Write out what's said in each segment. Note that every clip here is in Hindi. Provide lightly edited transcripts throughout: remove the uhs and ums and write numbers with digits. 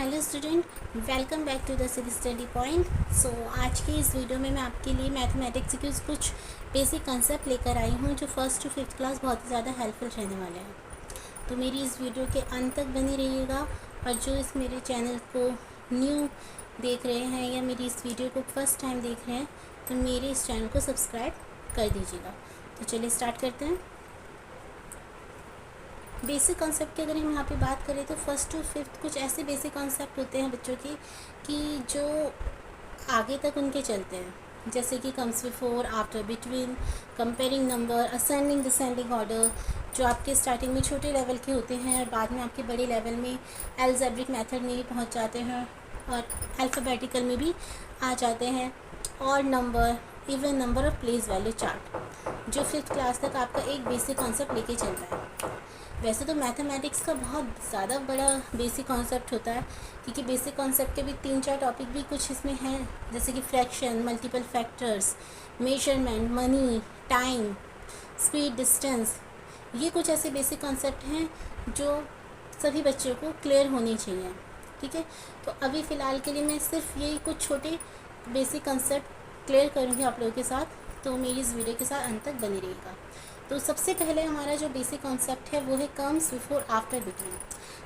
Hello student, welcome back to the city study point. So आज की इस वीडियो में मैं आपके लिए मैथमेटिक्स के कुछ बेसिक कंसेप्ट लेकर आई हूँ जो फर्स्ट टू फिफ्थ क्लास बहुत ही ज़्यादा हेल्पफुल रहने वाले हैं। तो मेरी इस वीडियो के अंत तक बनी रहिएगा और जो इस मेरे चैनल को न्यू देख रहे हैं या मेरी इस वीडियो को फर्स्ट टाइम देख रहे हैं तो मेरे इस चैनल को सब्सक्राइब कर दीजिएगा। तो चलिए स्टार्ट करते हैं। बेसिक कॉन्सेप्ट की अगर हम यहाँ पे बात करें तो फर्स्ट टू फिफ्थ कुछ ऐसे बेसिक कॉन्सेप्ट होते हैं बच्चों के कि जो आगे तक उनके चलते हैं, जैसे कि comes before, after, between, comparing number, ascending descending order, जो आपके स्टार्टिंग में छोटे लेवल के होते हैं और बाद में आपके बड़े लेवल में एल्जेब्रिक मेथड में भी पहुँच जाते हैं और अल्फ़ाबेटिकल में भी आ जाते हैं, और number, even number of place value chart, जो फिफ्थ क्लास तक आपका एक बेसिक कॉन्सेप्ट लेके चल रहा है। वैसे तो मैथमेटिक्स का बहुत ज़्यादा बड़ा बेसिक कॉन्सेप्ट होता है, क्योंकि बेसिक कॉन्सेप्ट के भी 3-4 टॉपिक भी कुछ इसमें हैं, जैसे कि fraction, multiple factors, measurement, money, time, speed, distance. ये कुछ ऐसे बेसिक कॉन्सेप्ट हैं जो सभी बच्चों को क्लियर होने चाहिए। ठीक है, तो अभी फ़िलहाल के लिए मैं सिर्फ यही कुछ छोटे बेसिक कॉन्सेप्ट क्लियर करूँगी आप लोगों के साथ, तो मेरी इस वीडियो के साथ अंत तक बनी रहेगा। तो सबसे पहले हमारा जो बेसिक कॉन्सेप्ट है वो है कम्स बिफोर, आफ्टर, बिटवीन।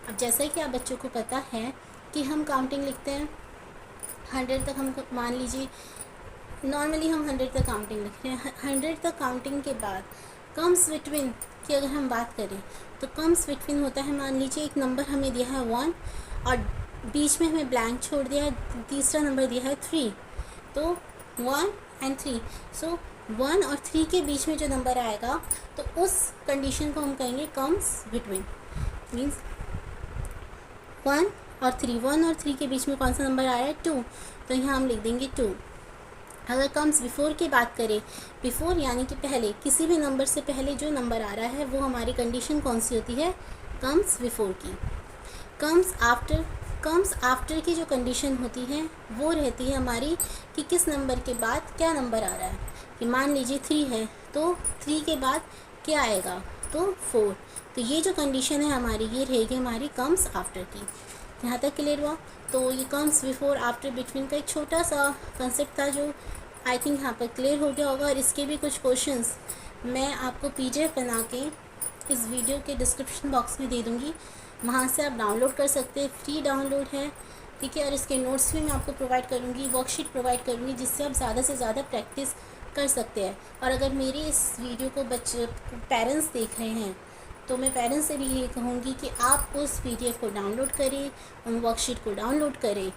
अब जैसा कि आप बच्चों को पता है कि हम काउंटिंग लिखते हैं 100 तक, हमको मान लीजिए नॉर्मली हम 100 तक काउंटिंग लिख रहे हैं। 100 तक काउंटिंग के बाद कम्स बिटवीन की अगर हम बात करें तो कम्स बिटवीन होता है, मान लीजिए एक नंबर हमें दिया है 1 और बीच में हमें ब्लैंक छोड़ दिया है, तीसरा नंबर दिया है 3, तो 1 and 3, सो 1 और 3 के बीच में जो नंबर आएगा तो उस कंडीशन को हम कहेंगे कम्स बिटवीन। मीन्स 1 और 3 के बीच में कौन सा नंबर आ रहा है, 2, तो यहाँ हम लिख देंगे 2। अगर कम्स बिफोर की बात करें, बिफोर यानी कि पहले, किसी भी नंबर से पहले जो नंबर आ रहा है वो हमारी कंडीशन कौन सी होती है, कम्स बिफोर की। कम्स आफ्टर की जो कंडीशन होती है वो रहती है हमारी कि किस नंबर के बाद क्या नंबर आ रहा है। कि मान लीजिए 3 है तो 3 के बाद क्या आएगा, तो 4। तो ये जो कंडीशन है हमारी, ये रहेगी हमारी कम्स आफ्टर की। यहाँ तक क्लियर हुआ। तो ये कम्स बिफोर, आफ्टर, बिटवीन का एक छोटा सा कंसेप्ट था जो आई थिंक यहाँ पर क्लियर हो गया होगा। और इसके भी कुछ क्वेश्चंस मैं आपको PDF बना के इस वीडियो के डिस्क्रिप्शन बॉक्स में दे दूँगी, वहाँ से आप डाउनलोड कर सकते हैं, फ्री डाउनलोड है। ठीक है, और इसके नोट्स भी मैं आपको प्रोवाइड करूँगी, वर्कशीट प्रोवाइड करूँगी, जिससे आप ज़्यादा से ज़्यादा प्रैक्टिस कर सकते हैं। और अगर मेरी इस वीडियो को पेरेंट्स देख रहे हैं तो मैं पेरेंट्स से भी ये कहूँगी कि आप उस PDF को डाउनलोड करें, उन वर्कशीट को डाउनलोड करें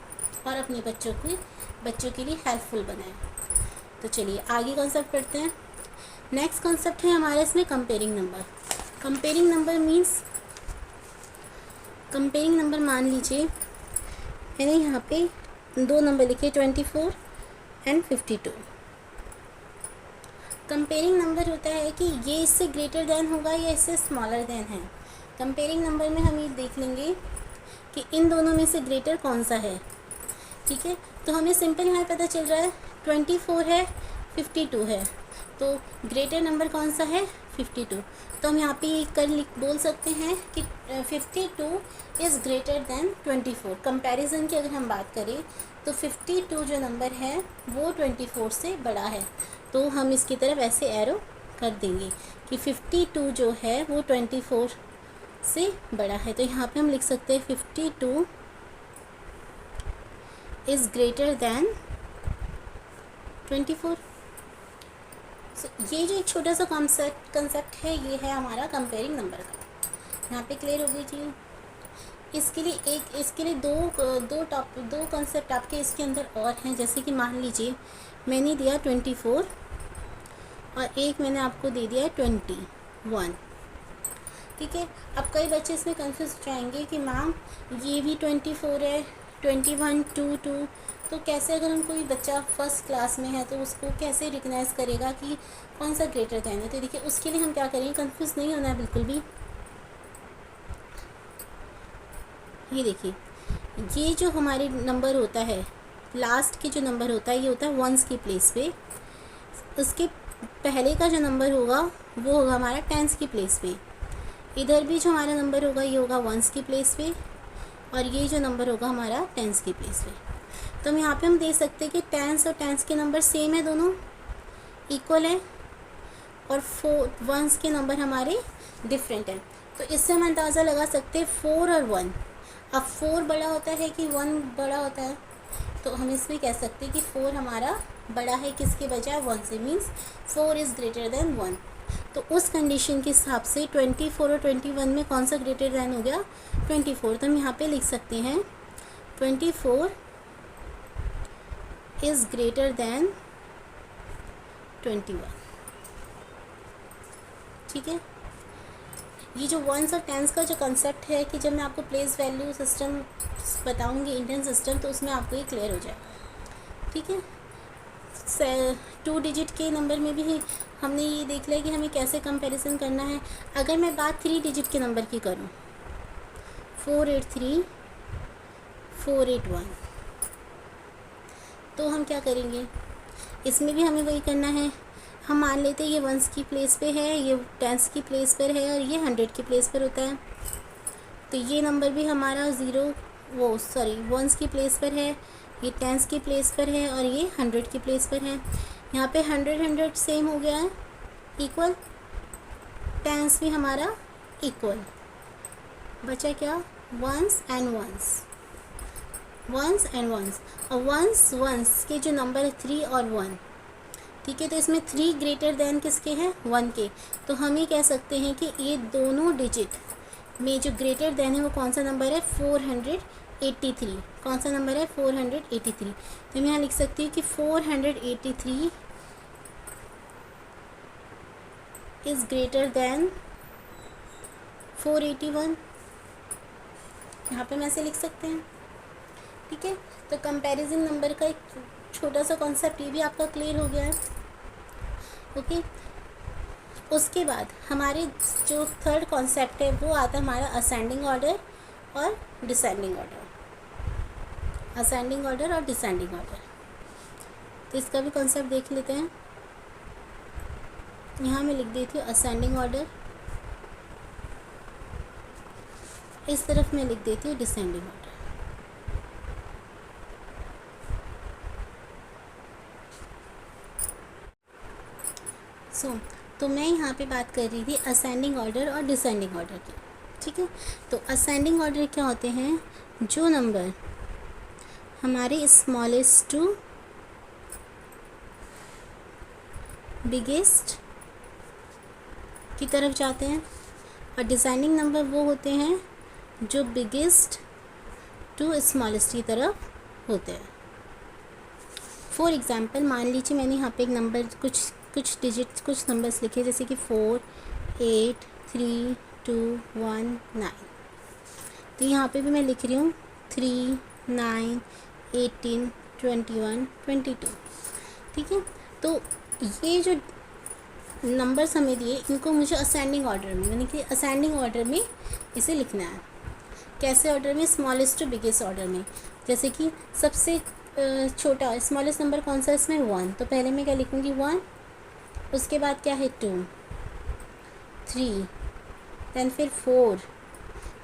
और अपने बच्चों के लिए हेल्पफुल बनाएं। तो चलिए आगे कॉन्सेप्ट पढ़ते हैं। नेक्स्ट कॉन्सेप्ट है हमारे इसमें comparing number. Comparing number means, comparing number मान लीजिए मैंने यहाँ पे 2 नंबर लिखे 24 and 52। कंपेयरिंग नंबर होता है कि ये इससे ग्रेटर देन होगा या इससे स्मॉलर देन है। कंपेयरिंग नंबर में हम ये देख लेंगे कि इन दोनों में से ग्रेटर कौन सा है। ठीक है, तो हमें सिंपल यहाँ पता चल रहा है 24 है, 52 है, तो ग्रेटर नंबर कौन सा है, 52। तो हम यहाँ पे बोल सकते हैं कि 52 इज़ ग्रेटर देन 24। कंपैरिजन की अगर हम बात करें तो 52 जो नंबर है वो 24 से बड़ा है, तो हम इसकी तरफ ऐसे एरो कर देंगे कि 52 जो है वो 24 से बड़ा है। तो यहाँ पे हम लिख सकते हैं 52 इज़ ग्रेटर दैन 24। ये जो एक छोटा सा कंसेप्ट है ये है हमारा कंपेयरिंग नंबर का। यहाँ पे क्लियर हो गई चीज़। इसके लिए दो कंसेप्ट आपके इसके अंदर और हैं, जैसे कि मान लीजिए मैंने दिया 24 और एक मैंने आपको दे दिया 21। ठीक है, अब कई बच्चे इसमें कंफ्यूज हो जाएंगे कि मैम ये भी 24 है, 21, 2, तो कैसे, अगर हम कोई बच्चा फर्स्ट क्लास में है तो उसको कैसे रिकग्नाइज़ करेगा कि कौन सा ग्रेटर देन है। तो देखिए उसके लिए हम क्या करेंगे, कंफ्यूज नहीं होना है बिल्कुल भी। ये देखिए, ये जो हमारे नंबर होता है, लास्ट के जो नंबर होता है ये होता है वंस की प्लेस पे। उसके पहले का जो नंबर होगा वो होगा हमारा टेंस की प्लेस पे। इधर भी जो हमारा नंबर होगा ये होगा वंस की प्लेस पे, और ये जो नंबर होगा हमारा टेंस की प्लेस पे। तो हम यहाँ पे हम देख सकते हैं कि टेंस और टेंस के नंबर सेम है, दोनों इक्वल है, और वंस के नंबर हमारे डिफरेंट हैं। तो इससे हम अंदाज़ा लगा सकते हैं 4 और 1। अब 4 बड़ा होता है कि 1 बड़ा होता है, तो हम इसमें कह सकते हैं कि 4 हमारा बड़ा है किसके बजाय 1 से, मीन्स 4 इज़ ग्रेटर देन 1। तो उस कंडीशन के हिसाब से 24 और 21 में कौन सा ग्रेटर देन हो गया, 24। तो हम यहाँ पे लिख सकते हैं 24 इज़ ग्रेटर देन 21। ठीक है, ये जो वंस और टेंस का जो कंसेप्ट है कि जब मैं आपको प्लेस वैल्यू सिस्टम बताऊंगी इंडियन सिस्टम, तो उसमें आपको ये क्लियर हो जाएगा। ठीक है, 2 डिजिट के नंबर में भी हमने ये देख लिया कि हमें कैसे कंपैरिजन करना है। अगर मैं बात 3 डिजिट के नंबर की करूँ, 483 481, तो हम क्या करेंगे, इसमें भी हमें वही करना है। हम मान लेते हैं ये वंस की प्लेस पे है, ये टेंस की प्लेस पर है, और ये 100 की प्लेस पर होता है। तो ये नंबर भी हमारा वंस की प्लेस पर है, ये टेंस की प्लेस पर है, और ये 100 की प्लेस पर है। यहाँ पे 100 सेम हो गया है, इक्वल। टेंस भी हमारा इक्वल, बचा क्या, once and once, once and once. और वंस के जो नंबर है 3 और 1, ठीक है। तो इसमें 3 ग्रेटर देन किसके हैं, 1 के। तो हम ये कह सकते हैं कि ये दोनों डिजिट में जो ग्रेटर देन है वो कौन सा नंबर है, 483। कौन सा नंबर है, 483। तो मैं यहाँ लिख सकती हूँ कि 483 इज़ ग्रेटर देन 481। यहाँ पे हम ऐसे लिख सकते हैं। ठीक है, तो कंपैरिजन नंबर का एक छोटा सा कॉन्सेप्ट ये भी आपका क्लियर हो गया है। ओके, उसके बाद हमारे जो थर्ड कॉन्सेप्ट है वो आता है हमारा असेंडिंग ऑर्डर और डिसेंडिंग ऑर्डर। असेंडिंग ऑर्डर और डिसेंडिंग ऑर्डर, तो इसका भी कॉन्सेप्ट देख लेते हैं। यहाँ मैं लिख देती हूँ असेंडिंग ऑर्डर, इस तरफ मैं लिख देती हूँ डिसेंडिंग ऑर्डर। तो मैं यहाँ पे बात कर रही थी असेंडिंग ऑर्डर और डिसेंडिंग ऑर्डर की। ठीक है, तो असेंडिंग ऑर्डर क्या होते हैं, जो नंबर हमारे स्मॉलेस्ट टू बिगेस्ट की तरफ जाते हैं, और डिसेंडिंग नंबर वो होते हैं जो बिगेस्ट टू स्मॉलेस्ट की तरफ होते हैं। फॉर एग्ज़ाम्पल, मान लीजिए मैंने यहाँ पे एक नंबर कुछ डिजिट्स, कुछ नंबर्स लिखे, जैसे कि 4 8 3 2 1 9। तो यहाँ पे भी मैं लिख रही हूँ 3 9 18 21 22। ठीक है, तो ये जो नंबर्स हमें दिए, इनको मुझे असेंडिंग ऑर्डर में, यानी कि असेंडिंग ऑर्डर में इसे लिखना है। कैसे ऑर्डर में, स्मॉलेस्ट टू बिगेस्ट ऑर्डर में। जैसे कि सबसे छोटा स्मॉलेस्ट नंबर कौन सा है इसमें, 1। तो पहले मैं क्या लिखूँगी, 1। उसके बाद क्या है, 2 3, देन फिर 4,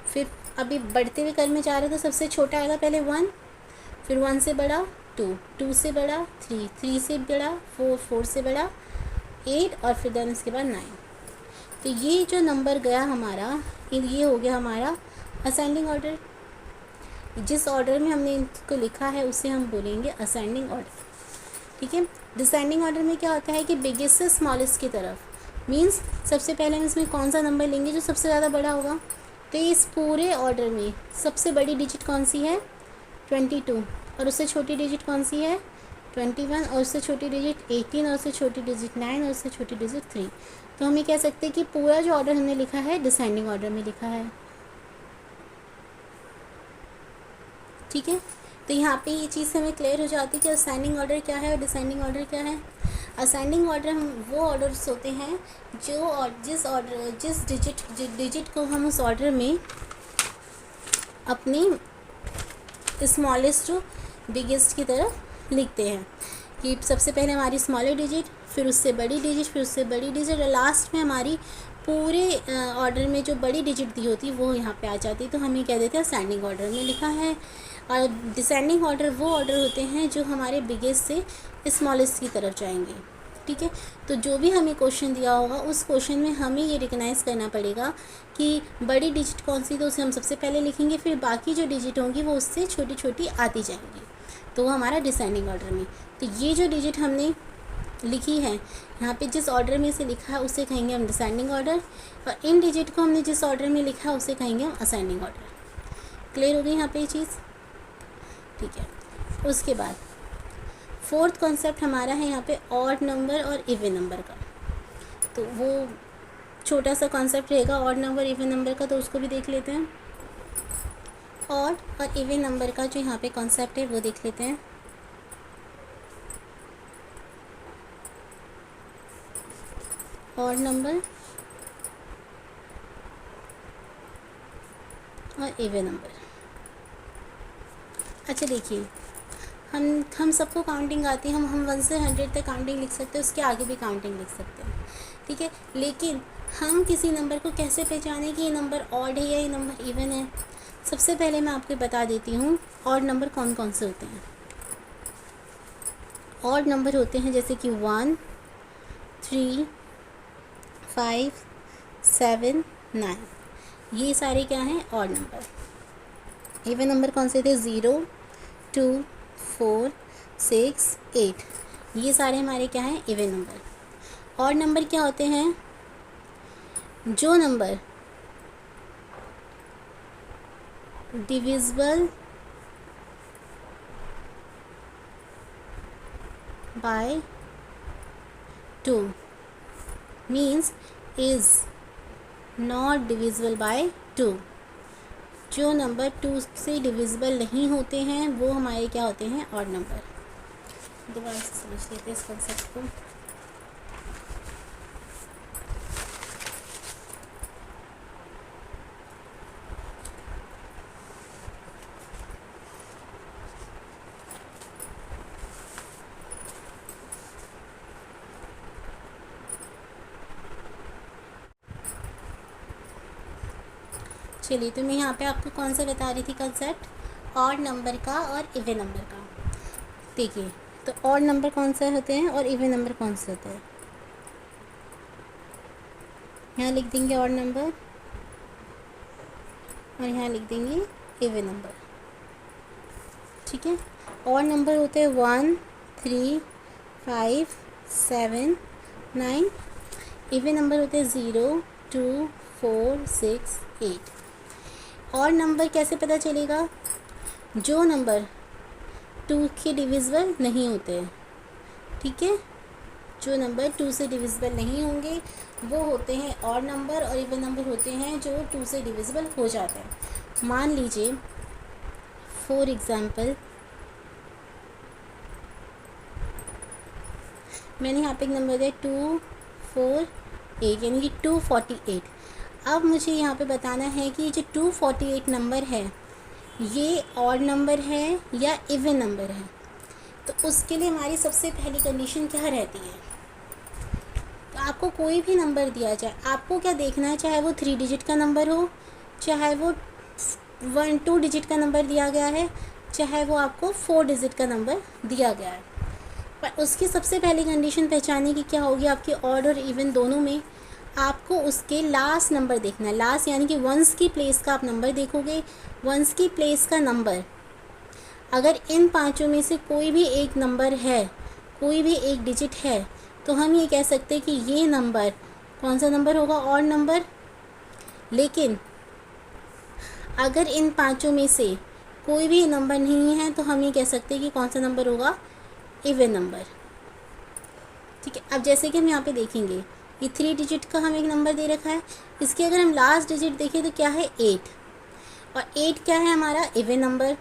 फिर अभी बढ़ते हुए क्रम में जा रहे, तो सबसे छोटा आएगा पहले 1, फिर 1 से बड़ा 2, 2 से बड़ा 3, 3 से बड़ा 4, 4 से बड़ा 8, और फिर देन उसके बाद 9। तो ये जो नंबर गया हमारा, ये हो गया हमारा असेंडिंग ऑर्डर। जिस ऑर्डर में हमने इनको लिखा है उसे हम बोलेंगे असेंडिंग ऑर्डर। ठीक है, डिसेंडिंग ऑर्डर में क्या होता है कि बिगेस्ट से स्मॉलेस्ट की तरफ, मींस सबसे पहले हम इसमें कौन सा नंबर लेंगे जो सबसे ज़्यादा बड़ा होगा। तो इस पूरे ऑर्डर में सबसे बड़ी डिजिट कौन सी है, 22, और उससे छोटी डिजिट कौन सी है, 21, और उससे छोटी डिजिट 18, और उससे छोटी डिजिट 9, और उससे छोटी डिजिट 3। तो हम ये कह सकते हैं कि पूरा जो ऑर्डर हमने लिखा है डिसेंडिंग ऑर्डर में लिखा है। ठीक है, तो यहाँ पे ये चीज़ हमें क्लियर हो जाती है कि असेंडिंग ऑर्डर क्या है और डिसेंडिंग ऑर्डर क्या है। असेंडिंग ऑर्डर हम वो ऑर्डर्स होते हैं जिस डिजिट को हम उस ऑर्डर में अपनी स्मॉलेस्ट टू बिगेस्ट की तरफ लिखते हैं, कि सबसे पहले हमारी स्मॉलर डिजिट, फिर उससे बड़ी डिजिट, फिर उससे बड़ी डिजिट, और लास्ट में हमारी पूरे ऑर्डर में जो बड़ी डिजिट दी होती वो यहाँ पे आ जाती, तो हम ये कह देते हैं असेंडिंग ऑर्डर में लिखा है। और डिसेंडिंग ऑर्डर वो ऑर्डर होते हैं जो हमारे बिगेस्ट से स्मॉलेस्ट की तरफ जाएंगे। ठीक है, तो जो भी हमें क्वेश्चन दिया होगा उस क्वेश्चन में हमें ये रिकग्नाइज़ करना पड़ेगा कि बड़ी डिजिट कौन सी, तो उसे हम सबसे पहले लिखेंगे, फिर बाकी जो डिजिट होंगी वो उससे छोटी छोटी आती जाएंगी, तो वो हमारा डिसेंडिंग ऑर्डर में। तो ये जो डिजिट हमने लिखी है यहाँ पे, जिस ऑर्डर में से लिखा है उसे कहेंगे हम डिसेंडिंग ऑर्डर, और इन डिजिट को हमने जिस ऑर्डर में लिखा है उसे कहेंगे हम असेंडिंग ऑर्डर। क्लियर हो गई यहाँ पे ये चीज़? ठीक है, उसके बाद फोर्थ कॉन्सेप्ट हमारा है यहाँ पे ऑड नंबर और इवन नंबर का। तो वो छोटा सा कॉन्सेप्ट रहेगा ऑड नंबर इवन नंबर का, तो उसको भी देख लेते हैं। ऑड और इवन नंबर का जो यहाँ पे कॉन्सेप्ट है वो देख लेते हैं। ऑड नंबर और इवन नंबर। अच्छा देखिए, हम सबको काउंटिंग आती है, हम 1 से 100 तक काउंटिंग लिख सकते हैं, उसके आगे भी काउंटिंग लिख सकते हैं। ठीक है, लेकिन हम किसी नंबर को कैसे पहचानें कि ये नंबर ऑड है या ये नंबर इवन है? सबसे पहले मैं आपको बता देती हूँ ऑड नंबर कौन कौन से होते हैं। ऑड नंबर होते हैं जैसे कि 1, 3, 5, 7, 9, ये सारे क्या हैं? Odd number. इवन नंबर कौन से थे? 0, 2, 4, 6, 8, ये सारे हमारे क्या हैं? Even number. ऑड नंबर क्या होते हैं? जो number divisible by 2 means is not divisible by 2। जो नंबर 2 से डिविजिबल नहीं होते हैं वो हमारे क्या होते हैं? Odd number. दोबारा से समझ लेते हैं इस कॉन्सेप्ट को। चलिए, तो मैं यहाँ पे आपको कौन सा बता रही थी कॉन्सेप्ट? ऑड नंबर का और इवन नंबर का। देखिए, तो ऑड नंबर कौन से होते हैं और इवन नंबर कौन से होते हैं? यहाँ लिख देंगे ऑड नंबर और यहाँ लिख देंगे इवन नंबर। ठीक है, ऑड नंबर होते हैं 1, 3, 5, 7, 9। इवन नंबर होते हैं 0, 2, 4, 6, 8। ऑड नंबर कैसे पता चलेगा? जो नंबर 2 के डिविजिबल नहीं होते हैं। ठीक है, जो नंबर 2 से डिविजिबल नहीं होंगे वो होते हैं ऑड नंबर, और इवन नंबर होते हैं जो 2 से डिविजिबल हो जाते हैं। मान लीजिए फॉर एग्ज़ाम्पल मैंने यहाँ पे एक नंबर दिया 248 यानी कि 248। अब मुझे यहाँ पे बताना है कि जो 248 नंबर है ये ऑड नंबर है या इवन नंबर है। तो उसके लिए हमारी सबसे पहली कंडीशन क्या रहती है? तो आपको कोई भी नंबर दिया जाए, आपको क्या देखना है, चाहे वो 3 डिजिट का नंबर हो, चाहे वो 2 डिजिट का नंबर दिया गया है, चाहे वो आपको 4 डिजिट का नंबर दिया गया है, पर उसकी सबसे पहली कंडीशन पहचानने की क्या होगी? आपके ऑड और इवन दोनों में आपको उसके लास्ट नंबर देखना है। लास्ट यानी कि वंस की प्लेस का आप नंबर देखोगे। वंस की प्लेस का नंबर अगर इन पांचों में से कोई भी एक नंबर है, कोई भी एक डिजिट है, तो हम ये कह सकते हैं कि ये नंबर कौन सा नंबर होगा? Odd number. लेकिन अगर इन पांचों में से कोई भी नंबर नहीं है तो हम ये कह सकते हैं कि कौन सा नंबर होगा? Even number. ठीक है, अब जैसे कि हम यहाँ पे देखेंगे ये 3 डिजिट का हमें एक नंबर दे रखा है, इसके अगर हम लास्ट डिजिट देखें तो क्या है? 8, और 8 क्या है? हमारा इवन नंबर।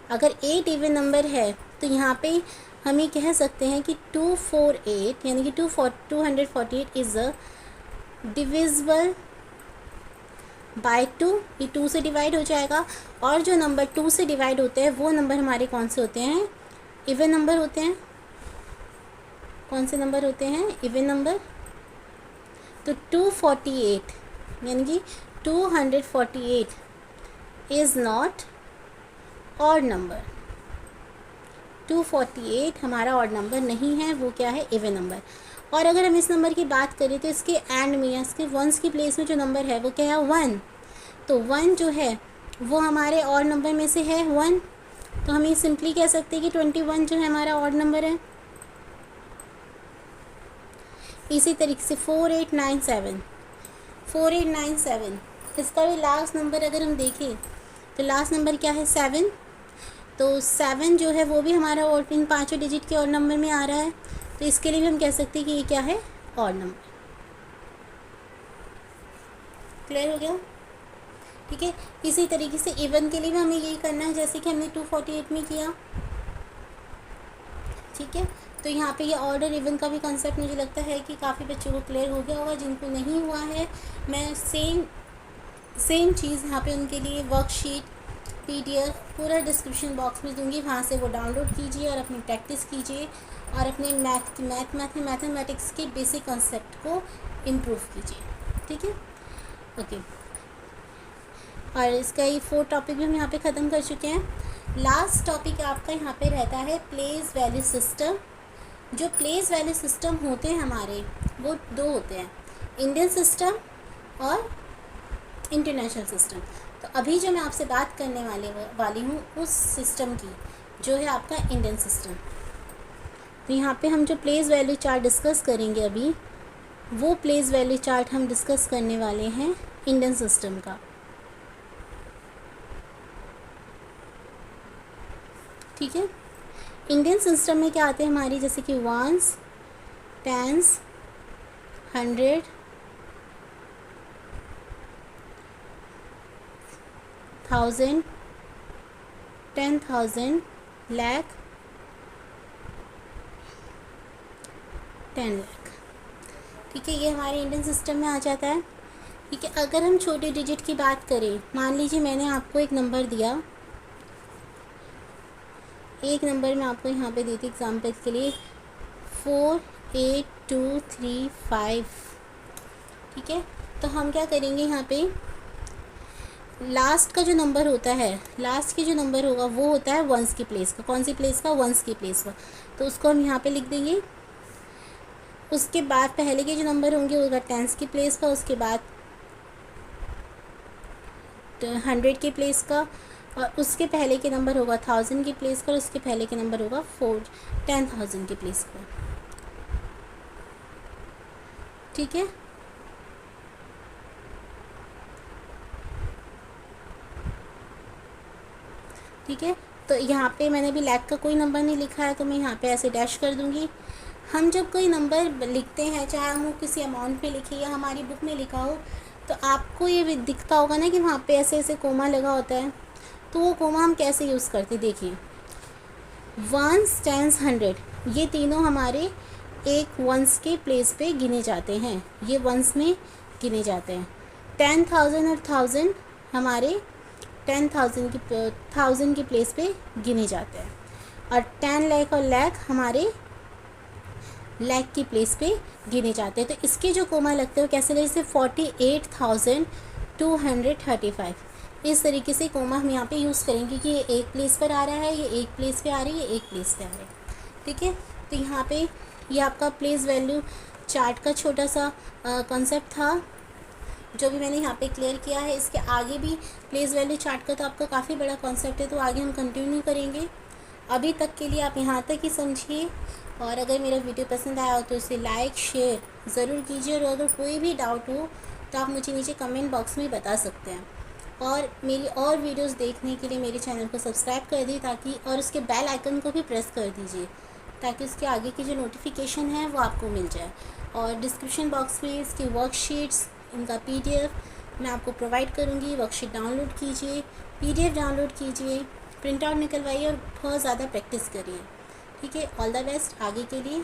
अगर 8 इवन नंबर है तो यहाँ पे हम ये कह सकते हैं कि 248 यानी कि 248 इज़ अ डिविजिबल बाय 2। ये 2 से डिवाइड हो जाएगा, और जो नंबर 2 से डिवाइड होते हैं वो नंबर हमारे कौन से होते हैं? इवन नंबर होते हैं। कौन से नंबर होते हैं? Even number. तो 248 यानी कि 248 इज़ नॉट ऑड नंबर। 248 हमारा ऑड नंबर नहीं है, वो क्या है, इवन नंबर। और अगर हम इस नंबर की बात करें तो इसके एंड में या इसके वंस की प्लेस में जो नंबर है वो क्या है, 1। तो 1 जो है वो हमारे ऑड नंबर में से है 1, तो हम ये सिंपली कह सकते हैं कि 21 जो है हमारा ऑड नंबर है। इसी तरीके से 4897 इसका भी लास्ट नंबर अगर हम देखें तो लास्ट नंबर क्या है, 7। तो 7 जो है वो भी हमारा ऑड, इन पाँचों डिजिट के ऑड नंबर में आ रहा है, तो इसके लिए भी हम कह सकते हैं कि ये क्या है, ऑड नंबर। क्लियर हो गया? ठीक है। इसी तरीके से इवन के लिए भी हमें यही करना है जैसे कि हमने 248 में किया। ठीक है, तो यहाँ पे ये ऑड और इवन का भी कॉन्सेप्ट मुझे लगता है कि काफ़ी बच्चों को क्लियर हो गया होगा। जिनको नहीं हुआ है मैं सेम चीज़ यहाँ पे उनके लिए वर्कशीट PDF पूरा डिस्क्रिप्शन बॉक्स में दूंगी, वहाँ से वो डाउनलोड कीजिए और अपनी प्रैक्टिस कीजिए और अपने मैथमेटिक्स के बेसिक कॉन्सेप्ट को इम्प्रूव कीजिए। ठीक है, ओके। और इसका ये 4 टॉपिक भी हम यहाँ पे ख़त्म कर चुके हैं। लास्ट टॉपिक आपका यहाँ पे रहता है प्लेस वैल्यू सिस्टम। जो प्लेस वैल्यू सिस्टम होते हैं हमारे वो 2 होते हैं, इंडियन सिस्टम और इंटरनेशनल सिस्टम। तो अभी जो मैं आपसे बात करने वाली हूँ उस सिस्टम की, जो है आपका इंडियन सिस्टम। तो यहाँ पे हम जो प्लेस वैल्यू चार्ट डिस्कस करेंगे अभी, वो प्लेस वैल्यू चार्ट हम डिस्कस करने वाले हैं इंडियन सिस्टम का। ठीक है, इंडियन सिस्टम में क्या आते हैं हमारी, जैसे कि वंस, टेंस, 100, 1000, 10,000, लाख, 10 लाख। ठीक है, ये हमारे इंडियन सिस्टम में आ जाता है। ठीक है, अगर हम छोटे डिजिट की बात करें, मान लीजिए मैंने आपको एक नंबर दिया, एक नंबर मैं आपको यहाँ पे देती एग्जाम्पल के लिए 48235। ठीक है, तो हम क्या करेंगे, यहाँ पे लास्ट का जो नंबर होता है, लास्ट की जो नंबर होगा वो होता है वंस की प्लेस का। कौन सी प्लेस का, वंस की प्लेस का। तो उसको हम यहाँ पे लिख देंगे। उसके बाद पहले के जो नंबर होंगे वो होगा टेंस की प्लेस का, उसके बाद 100 की प्लेस का, और उसके पहले के नंबर होगा 1000 की प्लेस का, और उसके पहले के नंबर होगा 10,000 की प्लेस का। ठीक है, ठीक है। तो यहाँ पे मैंने अभी लाख का कोई नंबर नहीं लिखा है, तो मैं यहाँ पे ऐसे डैश कर दूँगी। हम जब कोई नंबर लिखते हैं, चाहे हम वो किसी अमाउंट पे लिखे या हमारी बुक में लिखा हो, तो आपको ये भी दिखता होगा ना कि वहाँ पे ऐसे ऐसे कोमा लगा होता है। तो वो कोमा हम कैसे यूज़ करते, देखिए, वंस, टेंस, 100 ये तीनों हमारे एक वंस के प्लेस पे गिने जाते हैं, ये वंस में गिने जाते हैं। 10,000 और 1000 हमारे 10,000 की प्लेस पे गिने जाते हैं, और 10 लाख और लाख हमारे लाख की प्लेस पे गिने जाते हैं। तो इसके जो कोमा लगते हैं वो कैसे लगते, जैसे 48,235। इस तरीके से कोमा हम यहाँ पे यूज़ करेंगे कि ये एक प्लेस पर आ रहा है, ये एक प्लेस पे आ रही है, ये एक प्लेस पे आ रहा है। ठीक है, तो यहाँ पे ये आपका प्लेस वैल्यू चार्ट का छोटा सा कॉन्सेप्ट था जो भी मैंने यहाँ पे क्लियर किया है। इसके आगे भी प्लेस वैल्यू चार्ट का तो आपका काफ़ी बड़ा कॉन्सेप्ट है, तो आगे हम कंटिन्यू करेंगे। अभी तक के लिए आप यहाँ तक ही समझिए, और अगर मेरा वीडियो पसंद आया हो तो इसे लाइक शेयर ज़रूर कीजिए, और अगर कोई भी डाउट हो तो आप मुझे नीचे कमेंट बॉक्स में बता सकते हैं। और मेरी और वीडियोस देखने के लिए मेरे चैनल को सब्सक्राइब कर दीजिए, ताकि और उसके बेल आइकन को भी प्रेस कर दीजिए, ताकि उसके आगे की जो नोटिफिकेशन है वो आपको मिल जाए। और डिस्क्रिप्शन बॉक्स में इसकी वर्कशीट्स, इनका PDF मैं आपको प्रोवाइड करूँगी। वर्कशीट डाउनलोड कीजिए, PDF डाउनलोड कीजिए, प्रिंट आउट निकलवाइए और बहुत ज़्यादा प्रैक्टिस करिए। ठीक है, ऑल द बेस्ट आगे के लिए।